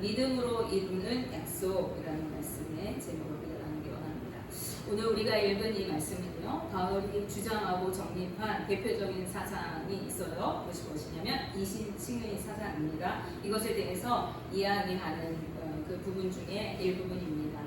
믿음으로 이루는 약속이라는 말씀의 제목을 나누기 원합니다. 오늘 우리가 읽은 이 말씀은요, 바울이 주장하고 정립한 대표적인 사상이 있어요. 무엇이냐면 이신칭의 사상입니다. 이것에 대해서 이야기하는 그 부분 중에 일부분입니다.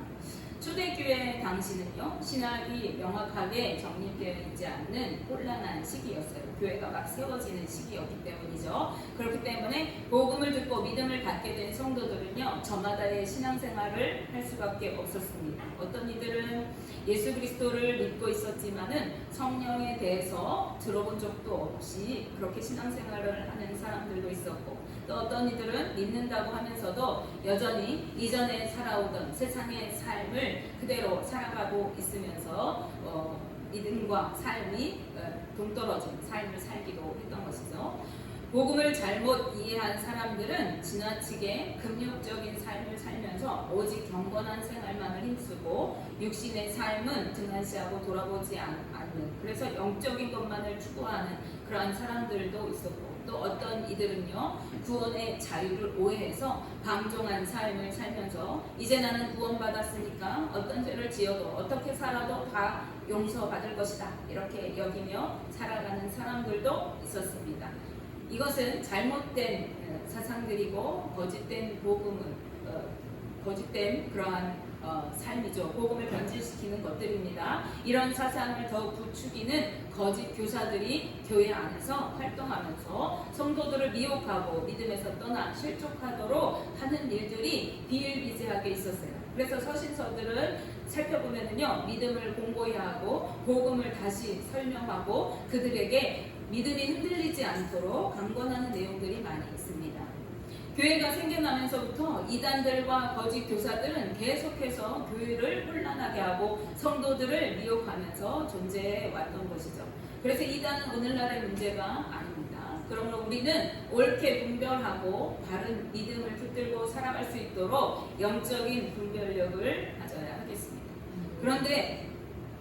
초대교회 당시는요, 신학이 명확하게 정립되어 있지 않는 혼란한 시기였어요. 교회가 막 세워지는 시기였기 때문이죠. 그렇기 때문에 복음을 듣고 믿음을 갖게 된 성도들은요, 저마다의 신앙생활을 할 수밖에 없었습니다. 어떤 이들은 예수 그리스도를 믿고 있었지만은 성령에 대해서 들어본 적도 없이 그렇게 신앙생활을 하는 사람들도 있었고, 또 어떤 이들은 믿는다고 하면서도 여전히 이전에 살아오던 세상의 삶을 그대로 살아가고 있으면서 믿음과 삶이 동떨어진 삶을 살기도 했던 것이죠. 복음을 잘못 이해한 사람들은 지나치게 금욕적인 삶을 살면서 오직 경건한 생활만을 힘쓰고 육신의 삶은 등한시하고 돌아보지 않는, 그래서 영적인 것만을 추구하는 그러한 사람들도 있었고, 또 어떤 이들은요, 구원의 자유를 오해해서 방종한 삶을 살면서 이제 나는 구원받았으니까 어떤 죄를 지어도 어떻게 살아도 다 용서받을 것이다, 이렇게 여기며 살아가는 사람들도 있었습니다. 이것은 잘못된 사상들이고 거짓된 복음을 거짓된 그러한 삶이죠. 복음을 변질시키는 것들입니다. 이런 사상을 더욱 부추기는 거짓 교사들이 교회 안에서 활동하면서 성도들을 미혹하고 믿음에서 떠나 실족하도록 하는 일들이 비일비재하게 있었어요. 그래서 서신서들은 살펴보면요, 믿음을 공고히 하고 복음을 다시 설명하고 그들에게 믿음이 흔들리지 않도록 강권하는 내용들이 많이 있습니다. 교회가 생겨나면서부터 이단들과 거짓 교사들은 계속해서 교회를 혼란하게 하고 성도들을 미혹하면서 존재해 왔던 것이죠. 그래서 이단은 오늘날의 문제가 아닙니다. 그러므로 우리는 옳게 분별하고 바른 믿음을 붙들고 살아갈 수 있도록 영적인 분별력을 가져야 하겠습니다. 그런데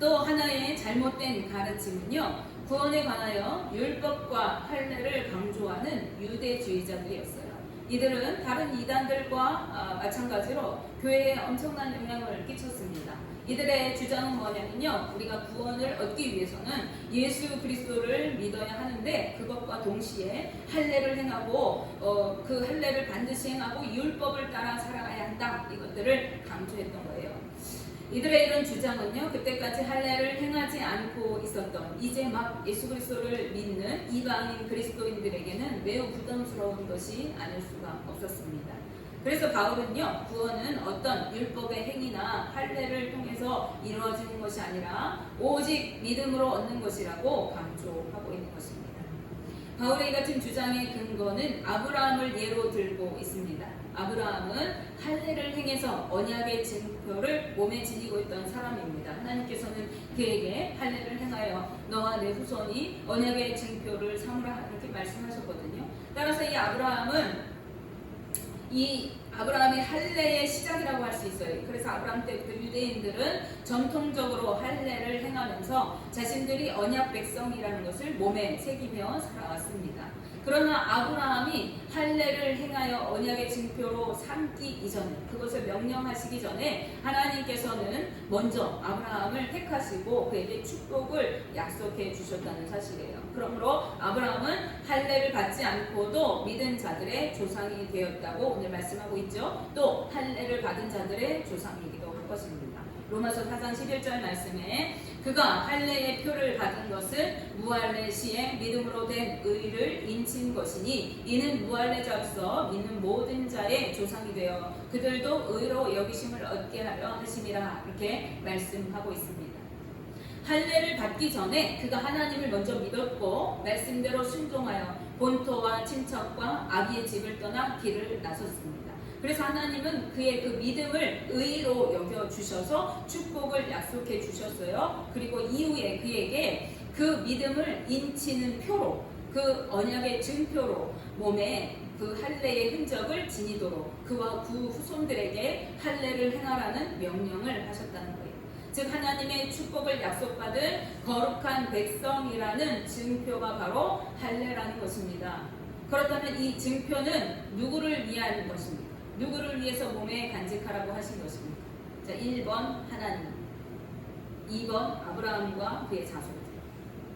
또 하나의 잘못된 가르침은요, 구원에 관하여 율법과 할례를 강조하는 유대주의자들이었어요. 이들은 다른 이단들과 마찬가지로 교회에 엄청난 영향을 끼쳤습니다. 이들의 주장은 뭐냐면요, 우리가 구원을 얻기 위해서는 예수 그리스도를 믿어야 하는데 그것과 동시에 할례를 행하고 그 할례를 반드시 행하고 율법을 따라 살아가야 한다, 이것들을 강조했던 거예요. 이들의 이런 주장은요, 그때까지 할례를 행하지 않고 있었던 이제 막 예수 그리스도를 믿는 이방인 그리스도인들에게는 매우 부담스러운 것이 아닐 수가 없었습니다. 그래서 바울은요, 구원은 어떤 율법의 행위나 할례를 통해서 이루어지는 것이 아니라 오직 믿음으로 얻는 것이라고 강조하고 있는 것입니다. 바울의 같은 주장의 근거는 아브라함을 예로 들고 있습니다. 아브라함은 할례를 행해서 언약의 증표를 몸에 지니고 있던 사람입니다. 하나님께서는 그에게 할례를 행하여 너와 내 후손이 언약의 증표를 삼으라, 이렇게 말씀하셨거든요. 따라서 이 아브라함의 할례의 시작이라고 할 수 있어요. 그래서 아브라함 때부터 유대인들은 전통적으로 할례를 행하면서 자신들이 언약 백성이라는 것을 몸에 새기며 살아왔습니다. 그러나 아브라함이 할례를 행하여 언약의 증표로 삼기 이전에, 그것을 명령하시기 전에 하나님께서는 먼저 아브라함을 택하시고 그에게 축복을 약속해 주셨다는 사실이에요. 그러므로 아브라함은 할례를 받지 않고도 믿은 자들의 조상이 되었다고 오늘 말씀하고 있죠. 또 할례를 받은 자들의 조상이기도 할 것입니다. 로마서 4장 11절 말씀에 그가 할례의 표를 받은 것은 무할례 시에 믿음으로 된 의를 인친 것이니 이는 무할례자로서 믿는 모든 자의 조상이 되어 그들도 의로 여기심을 얻게 하려 하심이라, 이렇게 말씀하고 있습니다. 할례를 받기 전에 그가 하나님을 먼저 믿었고 말씀대로 순종하여 본토와 친척과 아비의 집을 떠나 길을 나섰습니다. 그래서 하나님은 그의 그 믿음을 의로 여겨주셔서 축복을 약속해 주셨어요. 그리고 이후에 그에게 그 믿음을 인치는 표로, 그 언약의 증표로 몸에 그 할례의 흔적을 지니도록 그와 그 후손들에게 할례를 행하라는 명령을 하셨다는 거예요. 즉 하나님의 축복을 약속받은 거룩한 백성이라는 증표가 바로 할례라는 것입니다. 그렇다면 이 증표는 누구를 위한 것입니까? 누구를 위해서 몸에 간직하라고 하신 것입니까? 자, 1번 하나님, 2번 아브라함과 그의 자손들.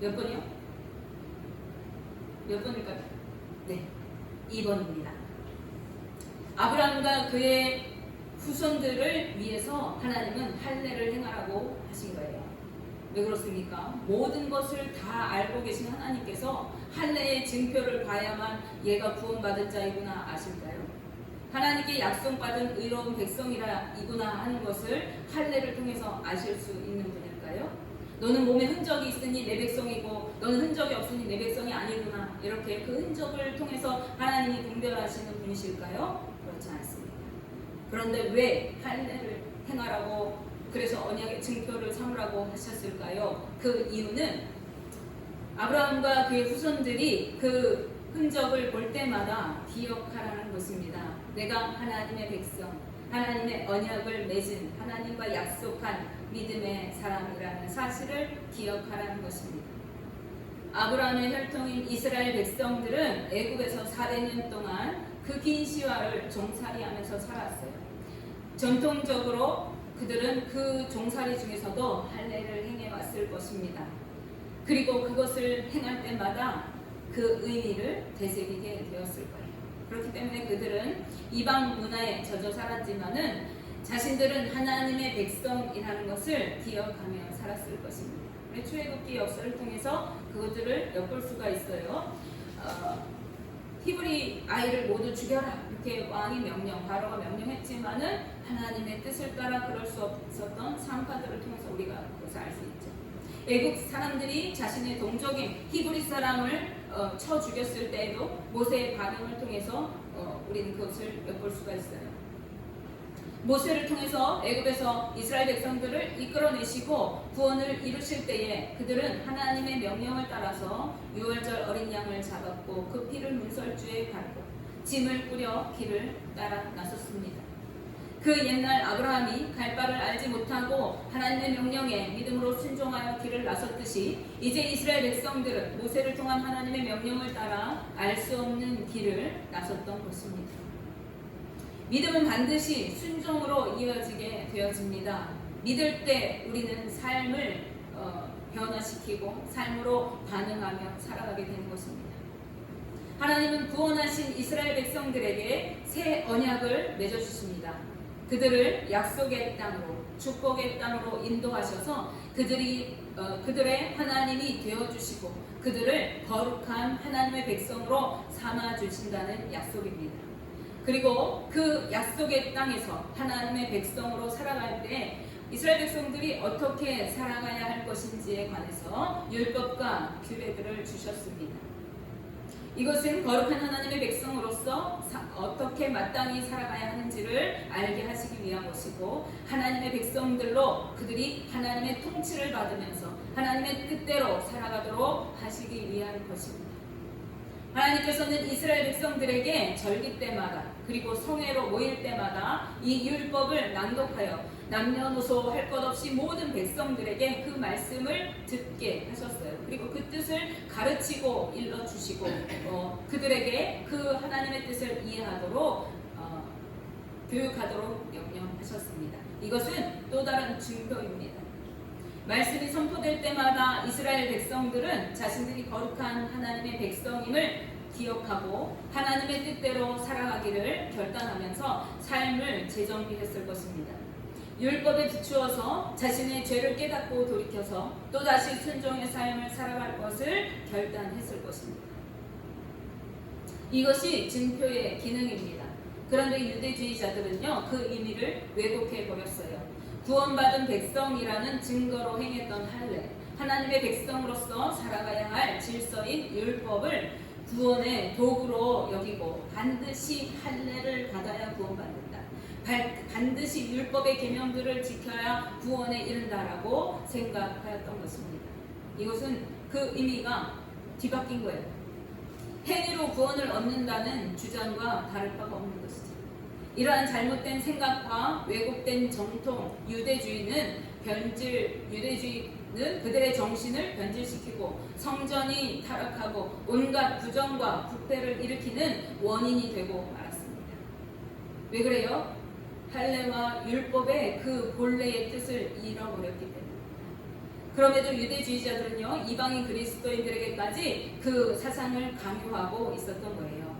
몇 번이요? 몇 번일까요? 네, 2번입니다. 아브라함과 그의 후손들을 위해서 하나님은 할례를 행하라고 하신 거예요. 왜 그렇습니까? 모든 것을 다 알고 계신 하나님께서 할례의 증표를 봐야만 얘가 구원받은 자이구나 아실까요? 하나님께 약속받은 의로운 백성이라이구나 하는 것을 할례를 통해서 아실 수 있는 분일까요? 너는 몸에 흔적이 있으니 내 백성이고 너는 흔적이 없으니 내 백성이 아니구나, 이렇게 그 흔적을 통해서 하나님이 분별하시는 분이실까요? 그렇지 않습니다. 그런데 왜 할례를 행하라고, 그래서 언약의 증표를 삼으라고 하셨을까요? 그 이유는 아브라함과 그의 후손들이 그 흔적을 볼 때마다 기억하라는 것입니다. 내가 하나님의 백성, 하나님의 언약을 맺은, 하나님과 약속한 믿음의 사람이라는 사실을 기억하라는 것입니다. 아브라함의 혈통인 이스라엘 백성들은 애굽에서 400년 동안 그 긴 시화를 종살이하면서 살았어요. 전통적으로 그들은 그 종살이 중에서도 할례를 행해왔을 것입니다. 그리고 그것을 행할 때마다 그 의미를 되새기게 되었을 거예요. 그렇기 때문에 그들은 이방 문화에 젖어 살았지만은 자신들은 하나님의 백성이라는 것을 기억하며 살았을 것입니다. 출애굽기 역사를 통해서 그것들을 엿볼 수가 있어요. 히브리 아이를 모두 죽여라, 이렇게 왕이 바로가 명령했지만은 하나님의 뜻을 따라 그럴 수 없었던 상파들을 통해서 우리가 그것을 알 수 있죠. 애국 사람들이 자신의 동족인 히브리 사람을 쳐 죽였을 때에도 모세의 반응을 통해서 우리는 그것을 엿볼 수가 있어요. 모세를 통해서 애굽에서 이스라엘 백성들을 이끌어내시고 구원을 이루실 때에 그들은 하나님의 명령을 따라서 유월절 어린 양을 잡았고 그 피를 문설주에 바르고 짐을 꾸려 길을 따라 나섰습니다. 그 옛날 아브라함이 갈 바를 알지 못하고 하나님의 명령에 믿음으로 순종하여 길을 나섰듯이 이제 이스라엘 백성들은 모세를 통한 하나님의 명령을 따라 알 수 없는 길을 나섰던 것입니다. 믿음은 반드시 순종으로 이어지게 되어집니다. 믿을 때 우리는 삶을 변화시키고 삶으로 반응하며 살아가게 되는 것입니다. 하나님은 구원하신 이스라엘 백성들에게 새 언약을 맺어주십니다. 그들을 약속의 땅으로, 축복의 땅으로 인도하셔서 그들의 하나님이 되어주시고 그들을 거룩한 하나님의 백성으로 삼아주신다는 약속입니다. 그리고 그 약속의 땅에서 하나님의 백성으로 살아갈 때 이스라엘 백성들이 어떻게 살아가야 할 것인지에 관해서 율법과 규례들을 주셨습니다. 이것은 거룩한 하나님의 백성으로서 어떻게 마땅히 살아가야 하는지를 알게 하시기 위한 것이고, 하나님의 백성들로 그들이 하나님의 통치를 받으면서 하나님의 뜻대로 살아가도록 하시기 위한 것입니다. 하나님께서는 이스라엘 백성들에게 절기 때마다 그리고 성회로 모일 때마다 이 율법을 낭독하여 남녀노소 할 것 없이 모든 백성들에게 그 말씀을 듣게 하셨어요. 그리고 그 뜻을 가르치고 일러주시고 그들에게 그 하나님의 뜻을 이해하도록 교육하도록 명령하셨습니다. 이것은 또 다른 증거입니다. 말씀이 선포될 때마다 이스라엘 백성들은 자신들이 거룩한 하나님의 백성임을 기억하고 하나님의 뜻대로 살아가기를 결단하면서 삶을 재정비했을 것입니다. 율법에 비추어서 자신의 죄를 깨닫고 돌이켜서 또다시 순종의 삶을 살아갈 것을 결단했을 것입니다. 이것이 증표의 기능입니다. 그런데 유대주의자들은요, 그 의미를 왜곡해 버렸어요. 구원받은 백성이라는 증거로 행했던 할례, 하나님의 백성으로서 살아가야 할 질서인 율법을 구원의 도구로 여기고 반드시 할례를 받아야 구원받는다, 반드시 율법의 계명들을 지켜야 구원에 이른다라고 생각하였던 것입니다. 이것은 그 의미가 뒤바뀐 거예요. 행위로 구원을 얻는다는 주장과 다를 바가 없는 것이죠. 이러한 잘못된 생각과 왜곡된 정통, 유대주의는 그들의 정신을 변질시키고 성전이 타락하고 온갖 부정과 부패를 일으키는 원인이 되고 말았습니다. 왜 그래요? 할례와 율법의 그 본래의 뜻을 잃어버렸기 때문에. 그럼에도 유대주의자들은요, 이방인 그리스도인들에게까지 그 사상을 강요하고 있었던 거예요.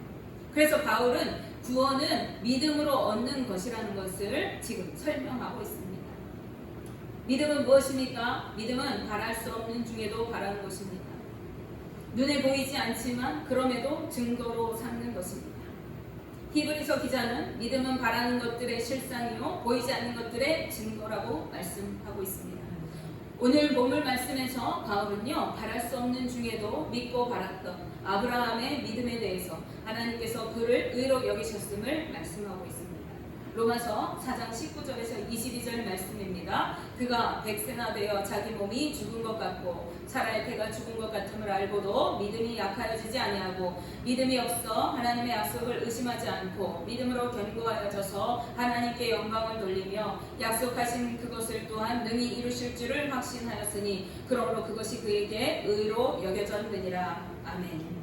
그래서 바울은 구원은 믿음으로 얻는 것이라는 것을 지금 설명하고 있습니다. 믿음은 무엇입니까? 믿음은 바랄 수 없는 중에도 바라는 것입니다. 눈에 보이지 않지만 그럼에도 증거로 삼는 것입니다. 히브리서 기자는 믿음은 바라는 것들의 실상이요 보이지 않는 것들의 증거라고 말씀하고 있습니다. 오늘 본문 말씀에서 바울은요, 바랄 수 없는 중에도 믿고 바랐던 아브라함의 믿음에 대해서 하나님께서 그를 의로 여기셨음을 말씀하고 있습니다. 로마서 4장 19절에서 22절 말씀입니다. 그가 백세나 되어 자기 몸이 죽은 것 같고 사라의 태가 죽은 것 같음을 알고도 믿음이 약하여지지 아니하고 믿음이 없어 하나님의 약속을 의심하지 않고 믿음으로 견고하여져서 하나님께 영광을 돌리며 약속하신 그것을 또한 능히 이루실 줄을 확신하였으니 그러므로 그것이 그에게 의로 여겨졌느니라. 아멘.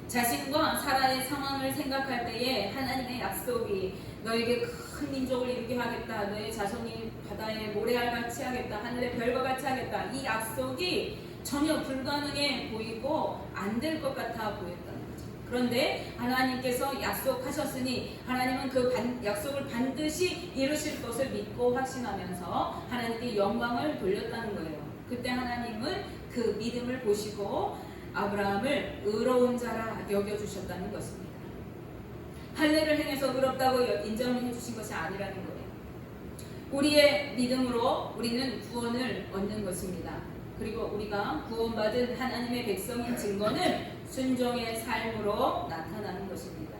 자신과 사라의 상황을 생각할 때에 하나님의 약속이 너에게 큰 민족을 이루게 하겠다, 너의 자손이 바다의 모래알같이 하겠다, 하늘의 별과 같이 하겠다, 이 약속이 전혀 불가능해 보이고 안 될 것 같아 보였다는 거죠. 그런데 하나님께서 약속하셨으니 하나님은 그 약속을 반드시 이루실 것을 믿고 확신하면서 하나님께 영광을 돌렸다는 거예요. 그때 하나님은 그 믿음을 보시고 아브라함을 의로운 자라 여겨주셨다는 것입니다. 할례를 행해서 의롭다고 인정을 해주신 것이 아니라는 거예요. 우리의 믿음으로 우리는 구원을 얻는 것입니다. 그리고 우리가 구원받은 하나님의 백성인 증거는 순종의 삶으로 나타나는 것입니다.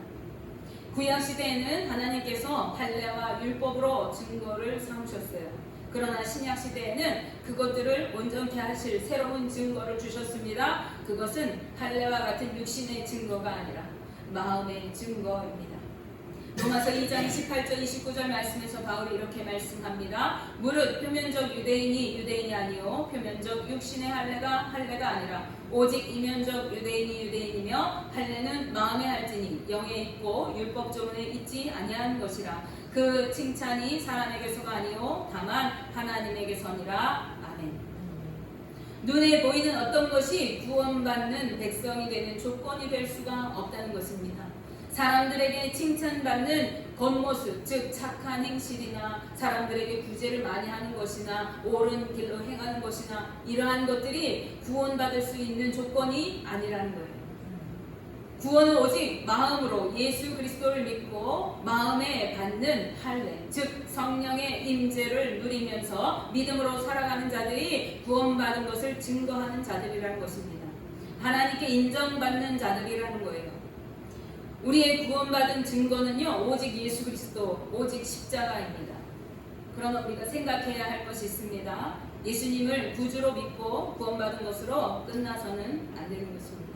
구약시대에는 하나님께서 할례와 율법으로 증거를 삼으셨어요. 그러나 신약시대에는 그것들을 온전케 하실 새로운 증거를 주셨습니다. 그것은 할례와 같은 육신의 증거가 아니라 마음의 증거입니다. 로마서 2장 28절 29절 말씀에서 바울이 이렇게 말씀합니다. 무릇 표면적 유대인이 유대인이 아니요 표면적 육신의 할례가 아니라 오직 이면적 유대인이 유대인이며 할례는 마음에 할지니 영에 있고 율법조문에 있지 아니한 것이라. 그 칭찬이 사람에게서가 아니요 다만 하나님에게서니라. 아멘. 눈에 보이는 어떤 것이 구원받는 백성이 되는 조건이 될 수가 없다는 것입니다. 사람들에게 칭찬받는 겉모습, 즉 착한 행실이나 사람들에게 구제를 많이 하는 것이나 옳은 길로 행하는 것이나 이러한 것들이 구원받을 수 있는 조건이 아니라는 거예요. 구원은 오직 마음으로 예수 그리스도를 믿고 마음에 받는 할례, 즉 성령의 임재를 누리면서 믿음으로 살아가는 자들이 구원받은 것을 증거하는 자들이라는 것입니다. 하나님께 인정받는 자들이라는 거예요. 우리의 구원받은 증거는요, 오직 예수 그리스도, 오직 십자가입니다. 그러나 우리가 생각해야 할 것이 있습니다. 예수님을 구주로 믿고 구원받은 것으로 끝나서는 안 되는 것입니다.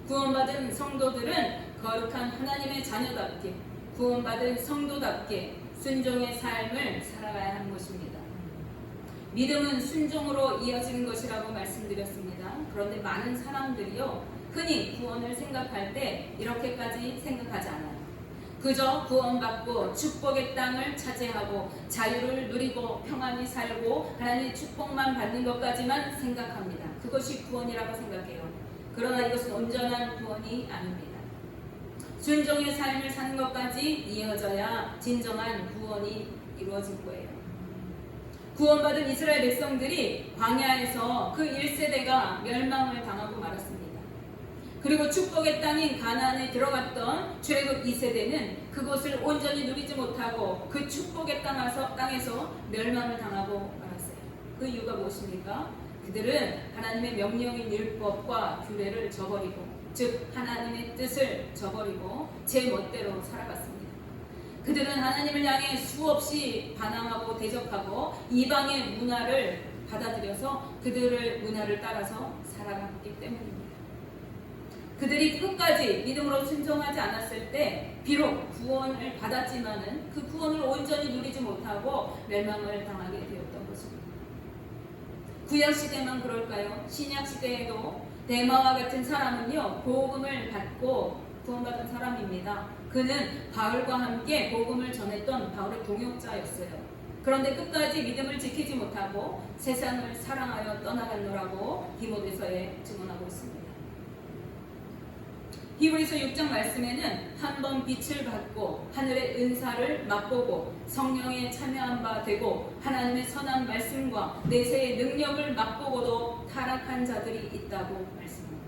구원받은 성도들은 거룩한 하나님의 자녀답게, 구원받은 성도답게 순종의 삶을 살아가야 하는 것입니다. 믿음은 순종으로 이어지는 것이라고 말씀드렸습니다. 그런데 많은 사람들이요, 흔히 구원을 생각할 때 이렇게까지 생각하지 않아요. 그저 구원받고 축복의 땅을 차지하고 자유를 누리고 평안히 살고 하나님의 축복만 받는 것까지만 생각합니다. 그것이 구원이라고 생각해요. 그러나 이것은 온전한 구원이 아닙니다. 순종의 삶을 사는 것까지 이어져야 진정한 구원이 이루어질 거예요. 구원받은 이스라엘 백성들이 광야에서 그 1세대가 멸망을 당하고 말았습니다. 그리고 축복의 땅인 가나안에 들어갔던 출애굽 2세대는 그것을 온전히 누리지 못하고 그 축복의 땅에서 멸망을 당하고 말았어요. 그 이유가 무엇입니까? 그들은 하나님의 명령인 율법과 규례를 저버리고, 즉 하나님의 뜻을 저버리고 제 멋대로 살아갔습니다. 그들은 하나님을 향해 수없이 반항하고 대적하고 이방의 문화를 받아들여서 그들의 문화를 따라서 살아갔기 때문입니다. 그들이 끝까지 믿음으로 순종하지 않았을 때 비록 구원을 받았지만은 그 구원을 온전히 누리지 못하고 멸망을 당하게 되었던 것입니다. 구약시대만 그럴까요? 신약시대에도 데마와 같은 사람은요, 복음을 받고 구원받은 사람입니다. 그는 바울과 함께 복음을 전했던 바울의 동역자였어요. 그런데 끝까지 믿음을 지키지 못하고 세상을 사랑하여 떠나갔노라고 디모데서에 증언하고 있습니다. 히브리서 6장 말씀에는 한 번 빛을 받고 하늘의 은사를 맛보고 성령에 참여한 바 되고 하나님의 선한 말씀과 내세의 능력을 맛보고도 타락한 자들이 있다고 말씀합니다.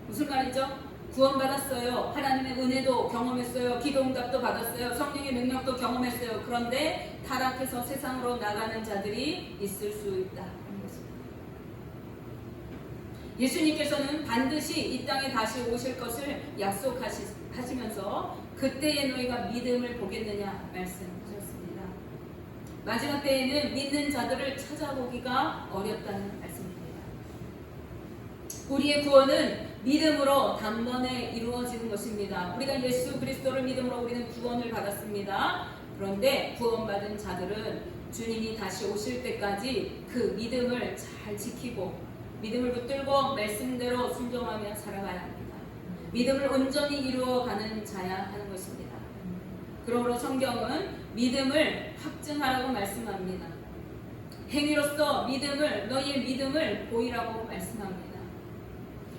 무슨 말이죠? 구원받았어요. 하나님의 은혜도 경험했어요. 기도응답도 받았어요. 성령의 능력도 경험했어요. 그런데 타락해서 세상으로 나가는 자들이 있을 수 있다. 예수님께서는 반드시 이 땅에 다시 오실 것을 약속하시면서 그때의 너희가 믿음을 보겠느냐 말씀하셨습니다. 마지막 때에는 믿는 자들을 찾아보기가 어렵다는 말씀입니다. 우리의 구원은 믿음으로 단번에 이루어지는 것입니다. 우리가 예수 그리스도를 믿음으로 우리는 구원을 받았습니다. 그런데 구원받은 자들은 주님이 다시 오실 때까지 그 믿음을 잘 지키고 믿음을 붙들고 말씀대로 순종하며 살아가야 합니다. 믿음을 온전히 이루어가는 자야 하는 것입니다. 그러므로 성경은 믿음을 확증하라고 말씀합니다. 행위로서 너희의 믿음을 보이라고 말씀합니다.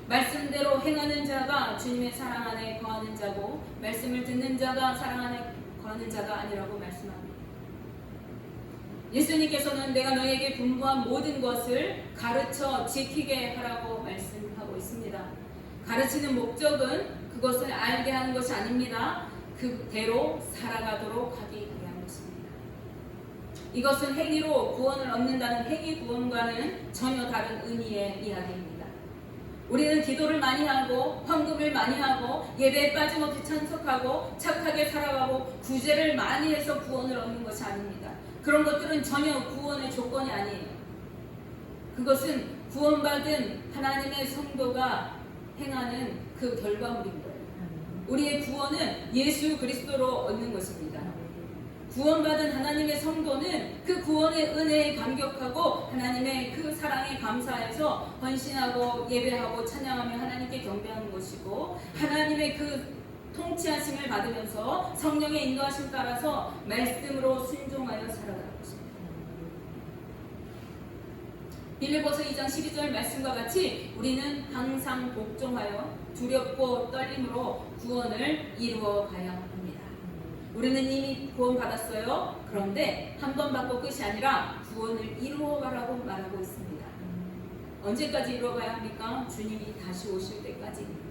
말씀대로 행하는 자가 주님의 사랑 안에 거하는 자고 말씀을 듣는 자가 사랑 안에 거하는 자가 아니라고 말씀합니다. 예수님께서는 내가 너희에게 분부한 모든 것을 가르쳐 지키게 하라고 말씀하고 있습니다. 가르치는 목적은 그것을 알게 하는 것이 아닙니다. 그대로 살아가도록 하기 위한 것입니다. 이것은 행위로 구원을 얻는다는 행위 구원과는 전혀 다른 의미의 이야기입니다. 우리는 기도를 많이 하고 헌금을 많이 하고 예배에 빠짐없이 참석하고 착하게 살아가고 구제를 많이 해서 구원을 얻는 것이 아닙니다. 그런 것들은 전혀 구원의 조건이 아니에요. 그것은 구원받은 하나님의 성도가 행하는 그 결과물인 거예요. 우리의 구원은 예수 그리스도로 얻는 것입니다. 구원받은 하나님의 성도는 그 구원의 은혜에 감격하고 하나님의 그 사랑에 감사해서 헌신하고 예배하고 찬양하며 하나님께 경배하는 것이고 하나님의 그 통치하심을 받으면서 성령의 인도하심 따라서 말씀으로 순종하여 살아가는 것입니다. 빌립보서 2장 12절 말씀과 같이 우리는 항상 복종하여 두렵고 떨림으로 구원을 이루어 가야 합니다. 우리는 이미 구원받았어요. 그런데 한 번 받고 끝이 아니라 구원을 이루어 가라고 말하고 있습니다. 언제까지 이루어 가야 합니까? 주님이 다시 오실 때까지입니다.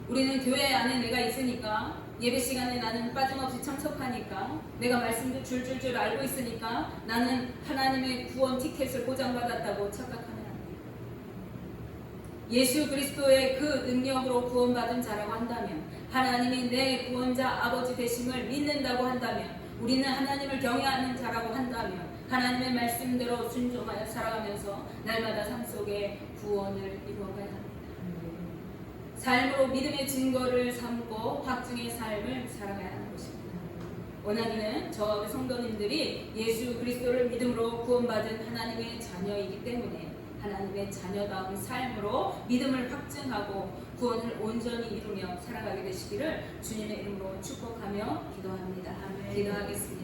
우리는 교회 안에 내가 있으니까 예배 시간에 나는 빠짐없이 참석하니까 내가 말씀도 줄줄줄 알고 있으니까 나는 하나님의 구원 티켓을 보장받았다고 착각하면 안 돼요. 예수 그리스도의 그 능력으로 구원받은 자라고 한다면 하나님이 내 구원자 아버지 되심을 믿는다고 한다면 우리는 하나님을 경외하는 자라고 한다면 하나님의 말씀대로 순종하여 살아가면서 날마다 삶 속에 구원을 이루어가야 합니다. 삶으로 믿음의 증거를 삼고 확증의 삶을 살아가야 하는 것입니다. 원하기는 저와 우리 성도님들이 예수 그리스도를 믿음으로 구원받은 하나님의 자녀이기 때문에 하나님의 자녀다운 삶으로 믿음을 확증하고 구원을 온전히 이루며 살아가게 되시기를 주님의 이름으로 축복하며 기도합니다. 기도하겠습니다.